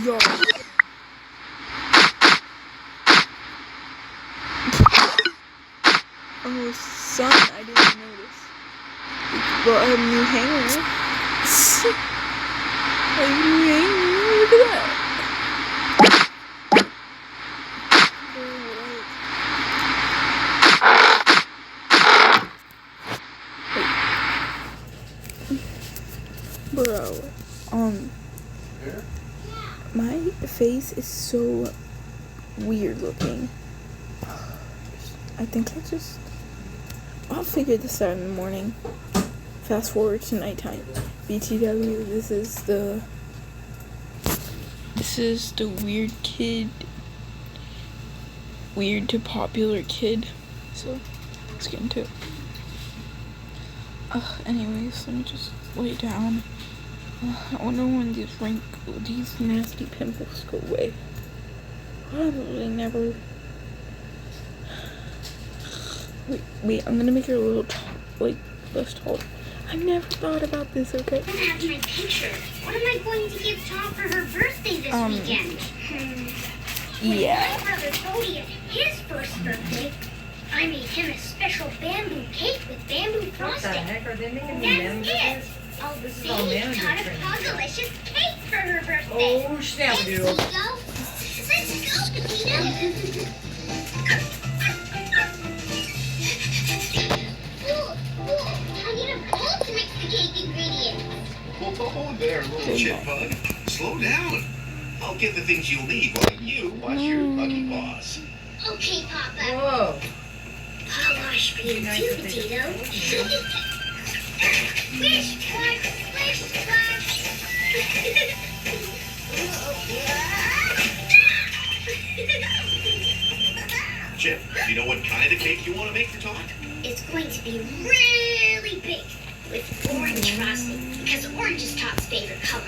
Yo. Oh, son, I didn't notice. Well, I have a new hanger. I have a new hanger. Look at that. Bro, my face is so weird looking. I think I'll figure this out in the morning. Fast forward to nighttime. BTW, this is the weird to popular kid. So, let's get into it. Anyways, let me just lay down. I wonder when these nasty pimples go away. Probably never. Wait, I'm gonna make her a little less tall. I've never thought about this, okay? I'm having a picture. What am I going to give Tom for her birthday this weekend? Yeah. My brother Cody at his first birthday, I made him a special bamboo cake with bamboo frosting. What the heck? Are they making That's it. this? I'll This is all manager Todd a training. delicious cake for her birthday. Oh, snap, dude. Let's go, Petito. I need a bowl to mix the cake ingredients. Whoa there, little chipmunk. Slow down. I'll get the things you'll need while you watch your lucky boss. Okay, Papa. Whoa. Polish for you too, Petito. Wish, Chip, do you know what kind of cake you want to make for Todd? It's going to be really big with orange frosting because orange is Todd's favorite color.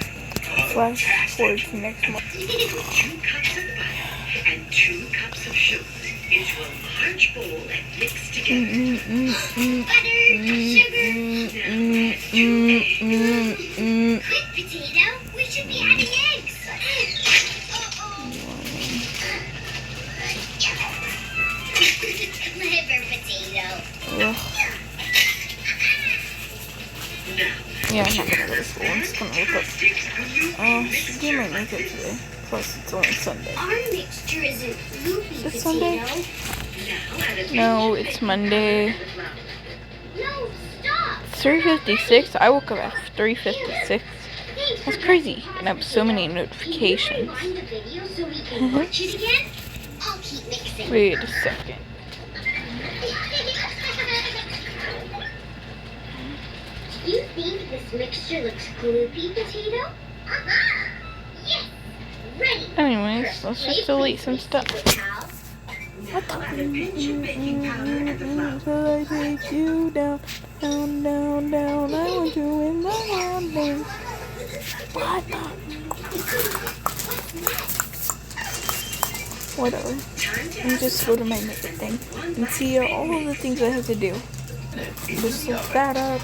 Flash forward to next month. 2 cups of butter and 2 cups of sugar into a large bowl and mix together. Butter, sugar, quick, Potato. We should be adding eggs. Clever, Potato. Ugh. Yeah, I'm not gonna go to school. I'm just gonna look up. She's doing my makeup today. Plus, it's only Sunday. Our mixture isn't loopy, Is it Potato. Sunday? No, it's Monday. No, stop. It's 3:56. I woke up at 3:56. That's crazy. And I have so many notifications. Rewind the video so we can watch it again? I'll keep mixing. Wait a second. Do you think this mixture looks gloopy, Potato? Yes! Ready! Anyways, let's just delete some stuff. Now add a pinch of baking powder and the flour. Till I take you down, down, down, down. I want you in my arms. What? Whatever. Let me just go to my makeup thing and see all of the things I have to do. Just look that up.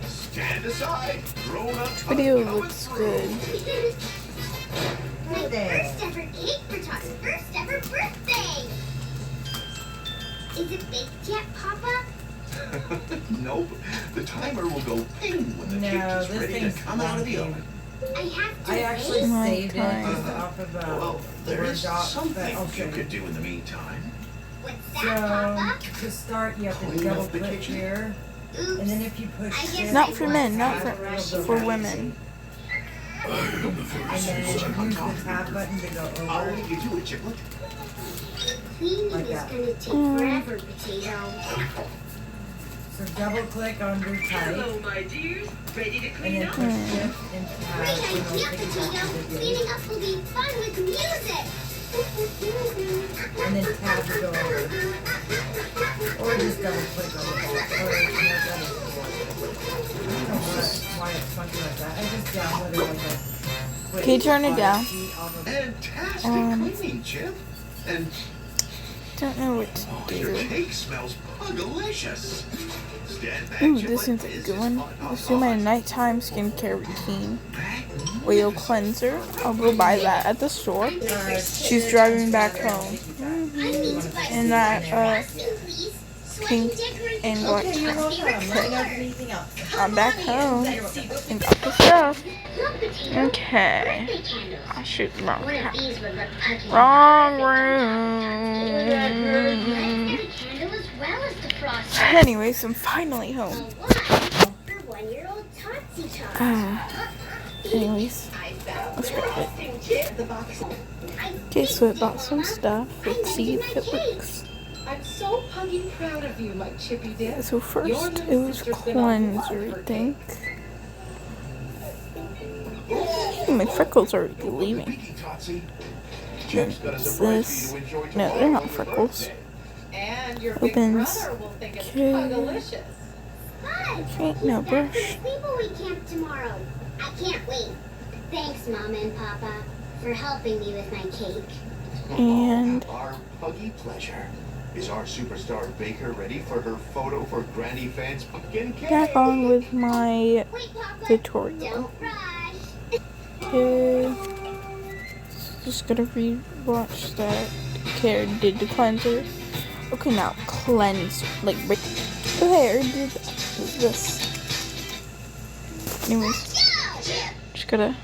Stand aside. Video looks good. My first ever cake for Todd's first ever birthday! Is it baked yet, Papa? Nope. The timer will go ping when the cake No, is this ready to thing's come out of the clunky. oven. I have to I actually My saved it time. just off of Well, there is Word doc, something but I'll show you you. could do in the meantime. What's So, that, Papa? to start, you have to Clean double up the click kitchen. here, Oops. and then if you push I guess shift, Not for men, not it'll for go women. And then use the tab button to go I'll over. leave you to it, Chiplet. Cleaning Like is that. gonna take forever, Potato. So double click on do type, Hello, my dears. Ready to and clean then up? push shift and tab, Great and it'll idea, take you back Potato. to the video. Cleaning up will be fun with music. And then tab to go over. Or just double click on the ball. Or no, double I don't know why it's funky like that. I just downloaded like a quick Can you turn it down? sheet off of Fantastic cleaning, Chip. And don't know what to Your do. cake smells delicious. Stand back, Ooh, Chip. this is a good one. Let's do my nighttime skincare routine. Oil cleanser. I'll go buy that at the store. She's driving back home. And that pink and black Okay, you're top. welcome. Let me know if anything else. I'm back home and got the stuff. Okay. I shoot the wrong One of tab. these would look puggy. Wrong Red room. candle as well as the frosting. Anyways, I'm finally home. One for 1-year-old Tootsie Tot. Anyways, let's grab it. Okay, so I bought some stuff. Let's see if it works. I'm so puggy proud of you, my chippy dip. So first, it was cleanser, I think. Ooh, my freckles are leaving. Then it's this. No, they're not freckles. And your big Opens. brother will think it's Okay. delicious. Okay, no brush. Sleepaway camp tomorrow. I can't wait. Thanks, Mama and Papa, for helping me with my cake. And Our puggy pleasure. Is our superstar baker ready for her photo for Granny Fan's pumpkin cake? back on with my Wait, Papa. tutorial. Don't rush. Okay. Just gonna rewatch that. Okay, I did the cleanser. Okay, now cleanse. Like, okay, I already did that. What's this? Anyways, just gotta.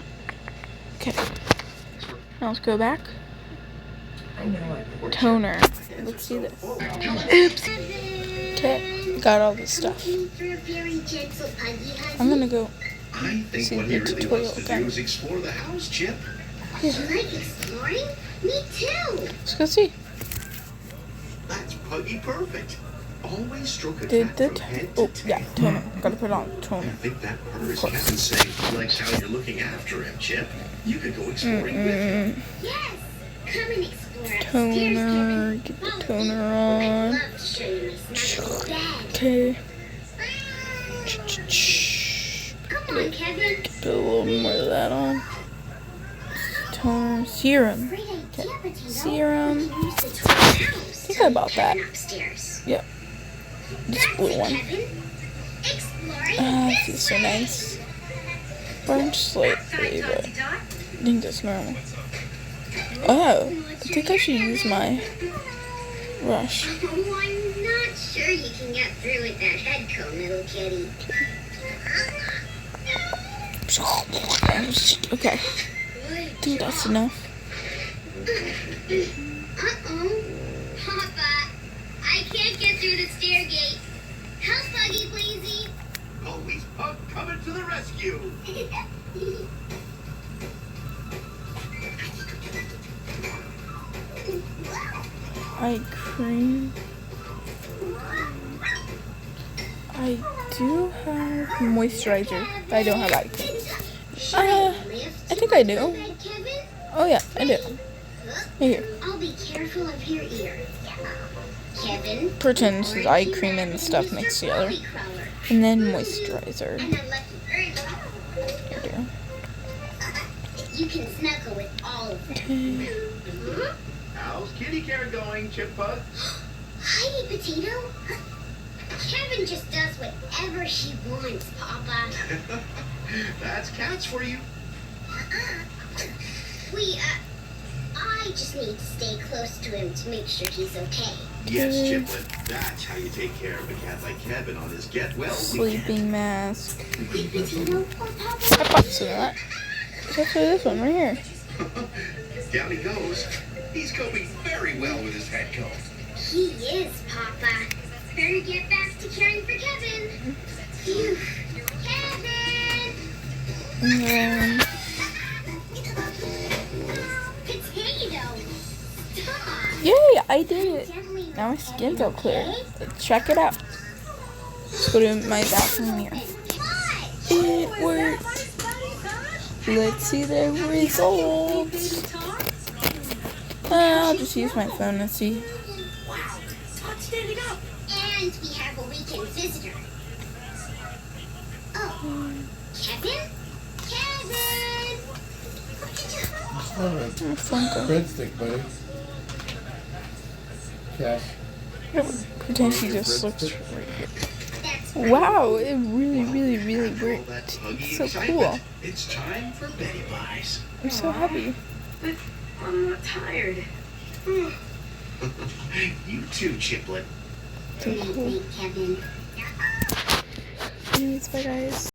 Okay. Now let's go back. I know it. Toner. Let's see this. Oops. Okay, got all this stuff. I'm gonna go. I think See what the he really tutorial wants to again. do is explore the house, Chip. You like exploring? Me too. Let's go see. That's puggy perfect. Always stroke a Did cat the from head to oh tail. yeah, toner. Gotta put on I toner. think that purr is course. Kevin saying he likes how you're looking after him, Chip. You could go exploring with him. Yes. Come and explore upstairs, Toner. Kevin. Get the Follow toner me. I'd on. love to show you my snuggle bed. Okay. Come on, Kevin. Put a little more of that on. Toner. Serum. Great idea, Potato. Serum. We can use the toy house. I think I bought that. Upstairs. Yep. This blue one. Kevin. Exploring This is so nice. Burnt slightly, but I think that's normal. Oh, I think I should use my brush. Oh, I'm not sure you can get through with that head comb, little kitty. Okay, I think that's enough. Uh-oh. Papa, I can't get through the stair gate. Help, Buggy, pleasey. Always Pug coming to the rescue. Eye cream. I do have moisturizer, but I don't have eye cream. I think I do. Kevin, Oh yeah, I do. Right here. I'll be careful of your ear. Kevin. Pretend this is eye cream and stuff mixed together. And then moisturizer. And I'm lucky Here, dear. you can snuggle with all of them. Okay. Huh? How's kitty care going, Chip Bug? Hi, Potato. Kevin just does whatever she wants, Papa. That's cats for you. I just need to stay close to him to make sure he's okay. Yes, Chiplet. That's how you take care of a cat like Kevin on his get well weekend. Sleeping mask. Wait, Potato, or I Papa? bought some of that. It's actually this one right here. Down he goes. He's coping very well with his head comb. He is, Papa. Better get back to caring for Kevin. Phew. Kevin! And then Potato! Stop! yay, I did it. Gently Now my rub skin's Kevin, all clear. okay? Let's check it out. Let's go to my bathroom mirror. It worked. Let's see the results. I'll just use my phone and see. And we have a weekend visitor. Oh, Kevin? Kevin! My phone go. Breadstick, buddy. Okay. Pretend she just looked right here. That's Wow, it really, really, really After all worked. that huggy It's so excitement, cool. it's time for Betty Pies. I'm so happy. But I'm not tired. You too, Chiplet. So night, cool. Kevin. Anyways, bye guys.